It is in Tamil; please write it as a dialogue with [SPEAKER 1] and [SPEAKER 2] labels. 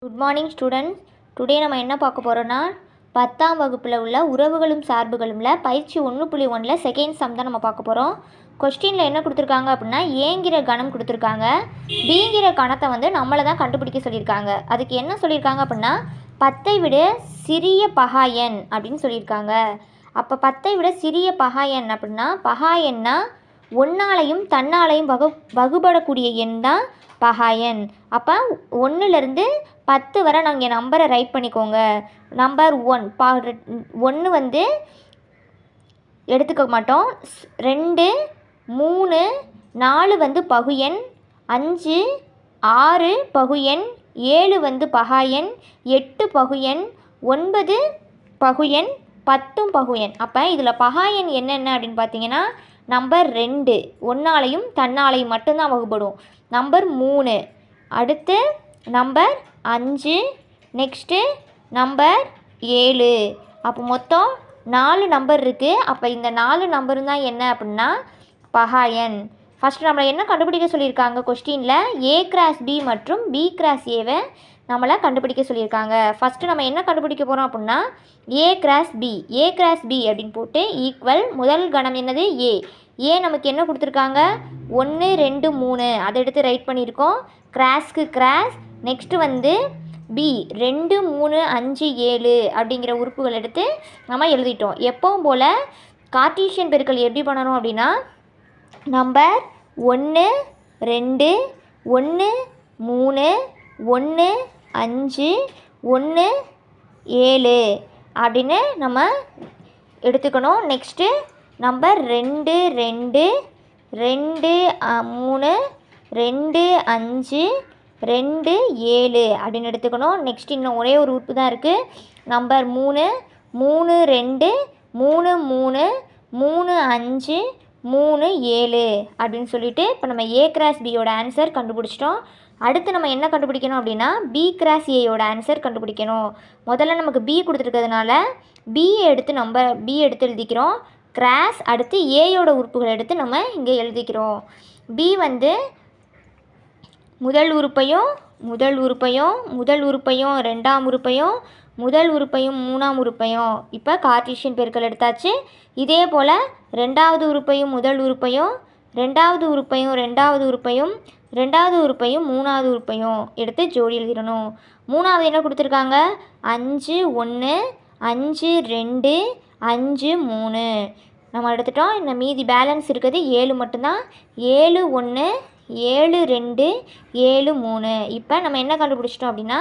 [SPEAKER 1] Good morning students. டுடே நம்ம என்ன பார்க்க போகிறோன்னா 10ஆம் வகுப்பில் உள்ள உறவுகளும் சார்புகளும்ல பயிற்சி 1.1ல் செகண்ட் சம் தான் நம்ம பார்க்க போகிறோம். கொஸ்டினில் என்ன கொடுத்துருக்காங்க அப்படின்னா ஏங்கிற கணம் கொடுத்துருக்காங்க. பிங்கிற கணத்தை வந்து நம்மளை தான் கண்டுபிடிக்க சொல்லியிருக்காங்க. அதுக்கு என்ன சொல்லியிருக்காங்க அப்படின்னா 10ஐ விட சிறிய பகா எண் அப்படின்னு சொல்லியிருக்காங்க. அப்போ 10ஐ விட சிறிய பகா எண் அப்படின்னா பகா எண்ணா ஒன்னாலையும் தன்னாலையும் வகுபடக்கூடிய எண் தான் பகா எண். அப்போ 1லேருந்து 10 வரை நாங்கள் நம்பரை ரைட் பண்ணிக்கோங்க. நம்பர் 1 வந்து எடுத்துக்க மாட்டோம். 2 3 4 வந்து பகு எண், 5 6 பகு எண், 7 வந்து பகா எண், 8 பகு எண், 9 பகு எண், 10 பகு எண். அப்போ இதில் பகா எண் என்னென்ன அப்படின்னு பார்த்தீங்கன்னா நம்பர் 2 ஒன்னாலையும் தன்னாலையும் மட்டும்தான் வகுப்படும். நம்பர் 3, அடுத்து நம்பர் 5, நெக்ஸ்ட்டு நம்பர் 7. அப்போ மொத்தம் 4 நம்பர் இருக்குது. அப்போ இந்த 4 நம்பரும் தான் என்ன அப்படின்னா பகா எண். ஃபஸ்ட்டு நம்மளை என்ன கண்டுபிடிக்க சொல்லியிருக்காங்க கொஸ்டினில் A கிராஸ் B மற்றும் B கிராஸ் Aவை நம்மளை கண்டுபிடிக்க சொல்லியிருக்காங்க. ஃபஸ்ட்டு நம்ம என்ன கண்டுபிடிக்க போகிறோம் அப்படின்னா A cross B. A cross B அப்படின்னு போட்டு ஈக்குவல் முதல் கணம் என்னது ஏ நமக்கு என்ன கொடுத்துருக்காங்க 1 2 3 அதை எடுத்து ரைட் பண்ணியிருக்கோம். கிராஸ்க்கு கிராஸ். நெக்ஸ்ட்டு வந்து பி 2 3 5 7 அப்படிங்கிற உறுப்புகள் எடுத்து நம்ம எழுதிட்டோம். எப்பவும் போல் கார்ட்டீசியன் பெருக்கல் எப்படி பண்ணணும் அப்படின்னா நம்பர் 1 2 1 3 1 5 1 7 அப்படின்னு நம்ம எடுத்துக்கணும். நெக்ஸ்ட்டு நம்பர் 2 2 2 3 2 5 2 7 அப்படின்னு எடுத்துக்கணும். நெக்ஸ்ட் இன்னும் ஒரே ஒரு உறுப்பு தான் இருக்குது. நம்பர் 3 3 2 3 3 3 5 3 7 அப்படின்னு சொல்லிட்டு இப்போ நம்ம A கிராஸ் பியோட ஆன்சர் கண்டுபிடிச்சிட்டோம். அடுத்து நம்ம என்ன கண்டுபிடிக்கணும் அப்படின்னா B கிராஸ் ஏயோட ஆன்சர் கண்டுபிடிக்கணும். முதல்ல நமக்கு B கொடுத்துருக்கிறதுனால B எடுத்து எழுதிக்கிறோம். கிராஸ் அடுத்து ஏயோட உறுப்புகள் எடுத்து நம்ம இங்கே எழுதிக்கிறோம். B வந்து முதல் உறுப்பையும் ரெண்டாம் உறுப்பையும் முதல் உறுப்பையும் மூணாம் உறுப்பையும் இப்போ கார்ட்டீசியன் பெருக்கல் எடுத்தாச்சு. இதே போல் ரெண்டாவது உறுப்பையும் முதல் உறுப்பையும் ரெண்டாவது உறுப்பையும் ரெண்டாவது உறுப்பையும் மூணாவது உறுப்பையும் எடுத்து ஜோடி எழுதிடணும். மூணாவது என்ன கொடுத்துருக்காங்க 5 1 5 2 5 3 நம்ம எடுத்துட்டோம். இந்த மீதி பேலன்ஸ் இருக்குது 7 மட்டும்தான். 7 1 7 2 7 3. இப்போ நம்ம என்ன கண்டுபிடிச்சிட்டோம் அப்படின்னா